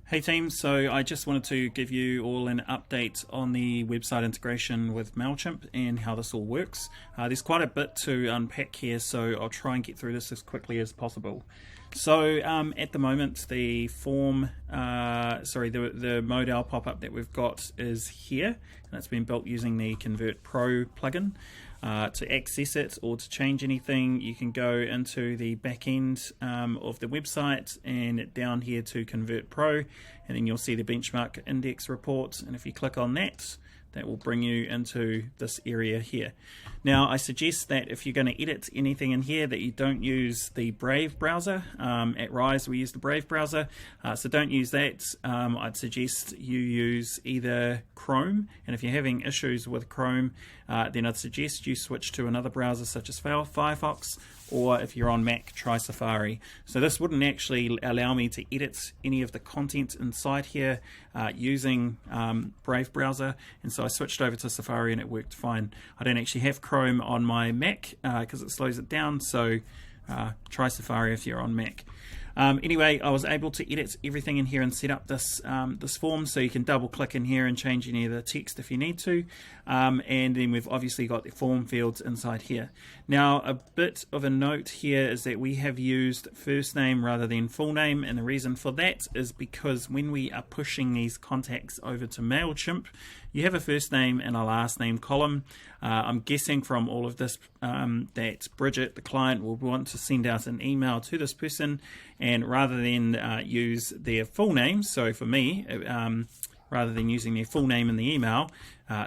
Hey team, so I just wanted to give you all an update on the website integration with MailChimp and how this all works. There's quite a bit to unpack here, so I'll try and get through this as quickly as possible. So at the moment, the form, the modal pop-up that we've got is here, and it's been built using the Convert Pro plugin. To access it or to change anything, you can go into the back end of the website and down here to Convert Pro, and then you'll see the benchmark index report, and if you click on that, that will bring you into this area here. Now I suggest that if you're going to edit anything in here that you don't use the Brave browser. At Rise we use the Brave browser, so don't use that. I'd suggest you use either Chrome, and if you're having issues with Chrome, then I'd suggest you switch to another browser such as Firefox, or if you're on Mac, try Safari. So this wouldn't actually allow me to edit any of the content inside here using Brave browser, and so I switched over to Safari and it worked fine. I don't actually have Chrome on my Mac because it slows it down, so try Safari if you're on Mac. Anyway, I was able to edit everything in here and set up this this form, so you can double click in here and change any of the text if you need to, and then we've obviously got the form fields inside here. Now a bit of a note here is that we have used first name rather than full name, and the reason for that is because when we are pushing these contacts over to MailChimp, you have a first name and a last name column. I'm guessing from all of this that Bridget, the client, will want to send out an email to this person, and rather than use their full name, so for me, rather than using their full name in the email,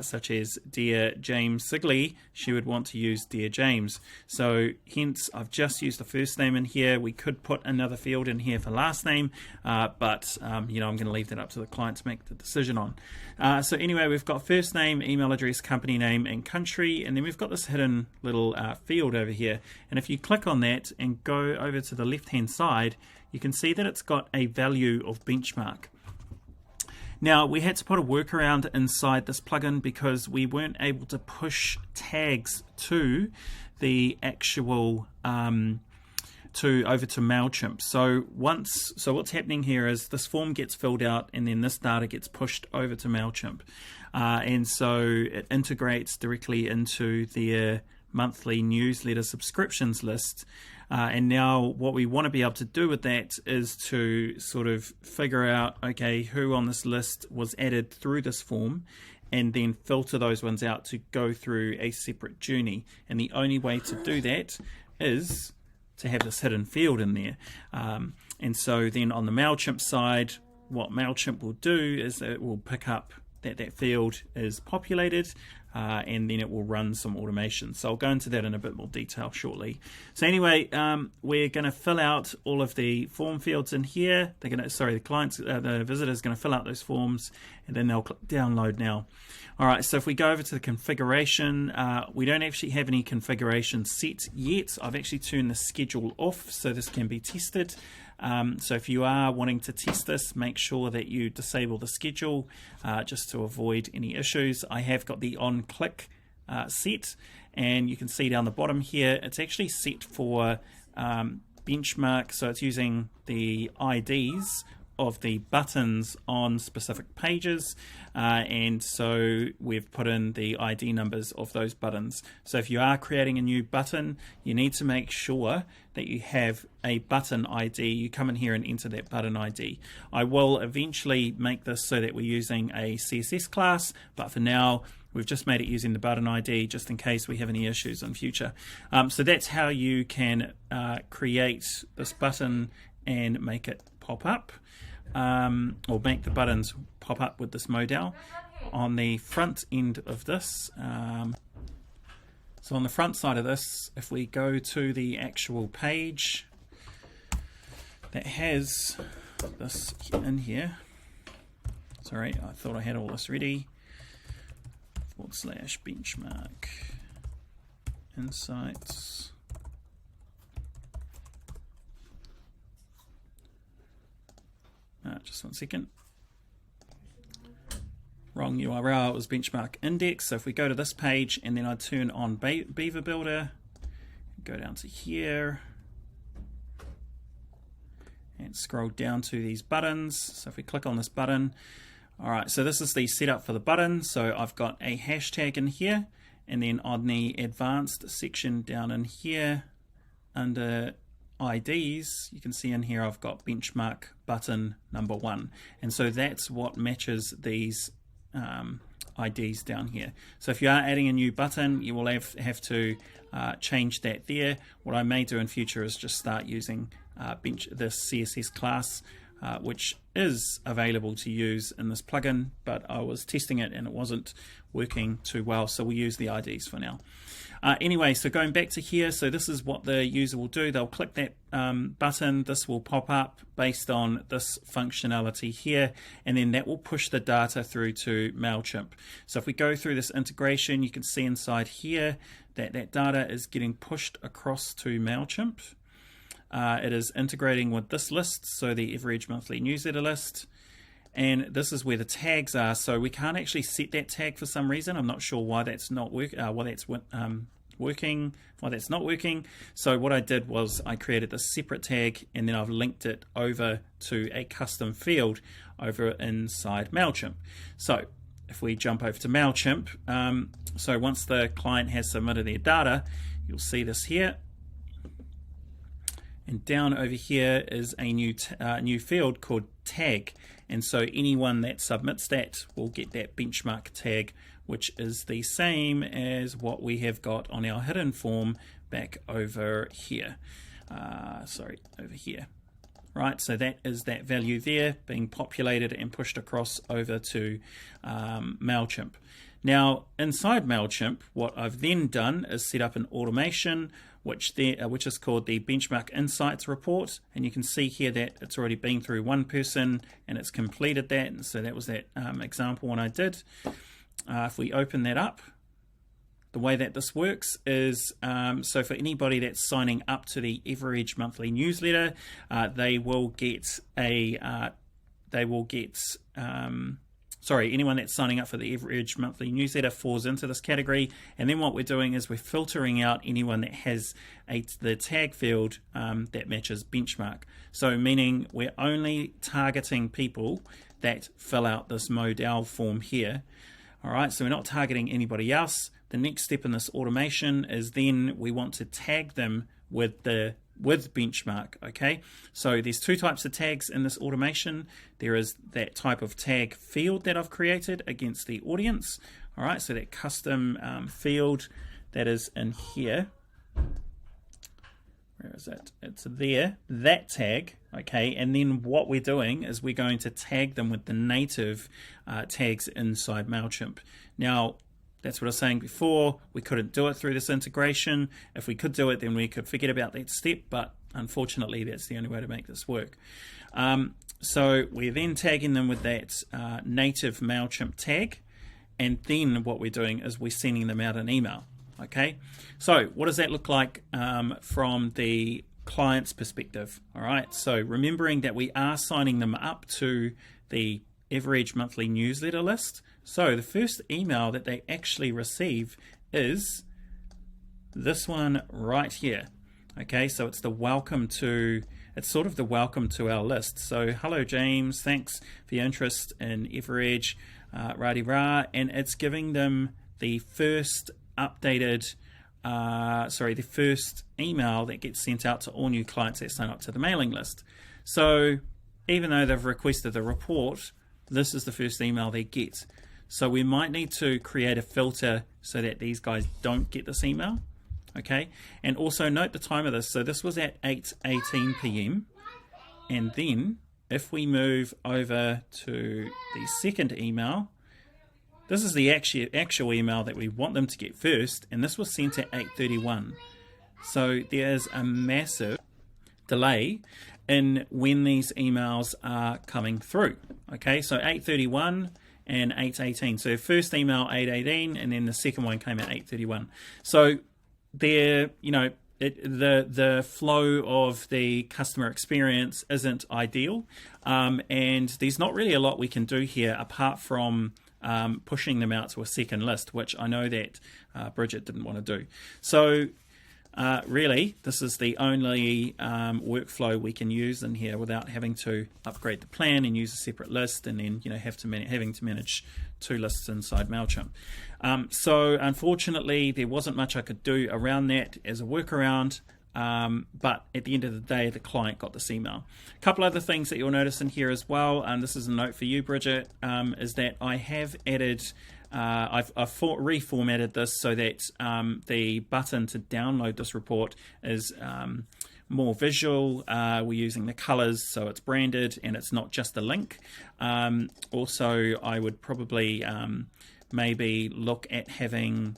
such as Dear James Sigley, she would want to use Dear James. So hence I've just used the first name in here. We could put another field in here for last name, but I'm going to leave that up to the client to make the decision on. So anyway, we've got first name, email address, company name, and country, and then we've got this hidden little field over here. And if you click on that and go over to the left-hand side, you can see that it's got a value of benchmark. Now we had to put a workaround inside this plugin because we weren't able to push tags to the actual over to MailChimp. So what's happening here is this form gets filled out and then this data gets pushed over to MailChimp, and so it integrates directly into their monthly newsletter subscriptions list. And now what we want to be able to do with that is to sort of figure out, okay, who on this list was added through this form, and then filter those ones out to go through a separate journey. And the only way to do that is to have this hidden field in there. And so then on the MailChimp side, what MailChimp will do is that it will pick up that field is populated, and then it will run some automation. So I'll go into that in a bit more detail shortly. So anyway, we're going to fill out all of the form fields in here. The visitor is going to fill out those forms, and then they'll click download now. All right, so if we go over to the configuration, we don't actually have any configuration set yet. I've actually turned the schedule off so this can be tested. So if you are wanting to test this, make sure that you disable the schedule just to avoid any issues. I have got the on-click set, and you can see down the bottom here, it's actually set for benchmark, so it's using the IDs of the buttons on specific pages, and so we've put in the ID numbers of those buttons. So if you are creating a new button, you need to make sure that you have a button ID. You come in here and enter that button ID. I will eventually make this so that we're using a CSS class, but for now we've just made it using the button ID just in case we have any issues in future. So that's how you can create this button and make it pop up, or make the buttons pop up with this modal. On the front end of this, so on the front side of this, if we go to the actual page that has this in here, sorry, I thought I had all this ready, / benchmark insights. Just one second. Wrong URL, it was benchmark index. So if we go to this page and then I turn on Beaver Builder, go down to here, and scroll down to these buttons. So if we click on this button, all right, so this is the setup for the button. So I've got a hashtag in here, and then on the advanced section down in here under IDs, you can see in here I've got benchmark button number 1, and so that's what matches these IDs down here. So if you are adding a new button, you will have to change that there. What I may do in future is just start using this CSS class, which is available to use in this plugin, but I was testing it and it wasn't working too well, so we'll use the IDs for now. Anyway, so going back to here, so this is what the user will do. They'll click that button, this will pop up based on this functionality here, and then that will push the data through to MailChimp. So if we go through this integration, you can see inside here that that data is getting pushed across to MailChimp. It is integrating with this list, so the EverEdge monthly newsletter list. And this is where the tags are, so we can't actually set that tag for some reason. I'm not sure why that's not working. So what I did was I created a separate tag, and then I've linked it over to a custom field over inside MailChimp. So if we jump over to MailChimp, so once the client has submitted their data, you'll see this here. And down over here is a new field called tag. And so anyone that submits that will get that benchmark tag, which is the same as what we have got on our hidden form back over here. Over here. Right, so that is that value there being populated and pushed across over to MailChimp. Now, inside MailChimp, what I've then done is set up an automation which is called the Benchmark Insights report, and you can see here that it's already been through one person and it's completed that, and so that was that example one I did. If we open that up, the way that this works is, so for anybody that's signing up to the EverEdge monthly newsletter, anyone that's signing up for the EverEdge monthly newsletter falls into this category. And then what we're doing is we're filtering out anyone that has the tag field that matches benchmark. So meaning we're only targeting people that fill out this modal form here. All right, so we're not targeting anybody else. The next step in this automation is then we want to tag them with benchmark. Okay, so there's two types of tags in this automation. There is that type of tag field that I've created against the audience. All right, so that custom field that is in here. Where is it? It's there, that tag. Okay, and then what we're doing is we're going to tag them with the native tags inside MailChimp. Now, that's what I was saying before. We couldn't do it through this integration. If we could do it, then we could forget about that step, but unfortunately, that's the only way to make this work. So we're then tagging them with that native MailChimp tag, and then what we're doing is we're sending them out an email. Okay, so what does that look like from the client's perspective? All right, so remembering that we are signing them up to the EverEdge monthly newsletter list. So the first email that they actually receive is this one right here. Okay, so it's the welcome to, it's sort of the welcome to our list. So hello James, thanks for your interest in EverEdge, rah-de-rah, and it's giving them the first updated, the first email that gets sent out to all new clients that sign up to the mailing list. So even though they've requested the report, this is the first email they get. So we might need to create a filter so that these guys don't get this email. Okay, and also note the time of this. So this was at 8:18 p.m. and then if we move over to the second email, this is the actual email that we want them to get first, and this was sent at 8:31. So there's a massive delay in when these emails are coming through. Okay, so 8:31 and 8:18. So first email 8:18, and then the second one came at 8:31. So there, the flow of the customer experience isn't ideal, and there's not really a lot we can do here apart from pushing them out to a second list, which I know that Bridget didn't want to do. So really, this is the only workflow we can use in here without having to upgrade the plan and use a separate list, and then having to manage 2 lists inside MailChimp. So unfortunately, there wasn't much I could do around that as a workaround. But at the end of the day, the client got this email. A couple other things that you'll notice in here as well, and this is a note for you, Bridget, is that I have added, I've reformatted this so that the button to download this report is more visual. We're using the colors so it's branded and it's not just a link. Also, I would probably maybe look at having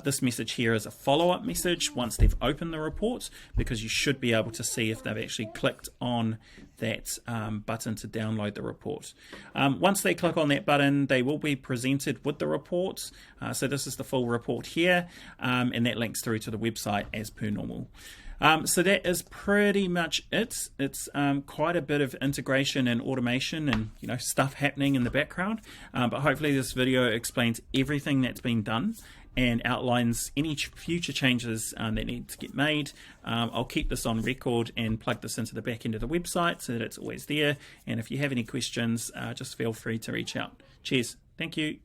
this message here is a follow-up message once they've opened the report, because you should be able to see if they've actually clicked on that button to download the report. Once they click on that button, they will be presented with the report. So this is the full report here, and that links through to the website as per normal. So that is pretty much it. It's quite a bit of integration and automation and stuff happening in the background, but hopefully this video explains everything that's been done and outlines any future changes that need to get made. I'll keep this on record and plug this into the back end of the website so that it's always there. And if you have any questions, just feel free to reach out. Cheers. Thank you.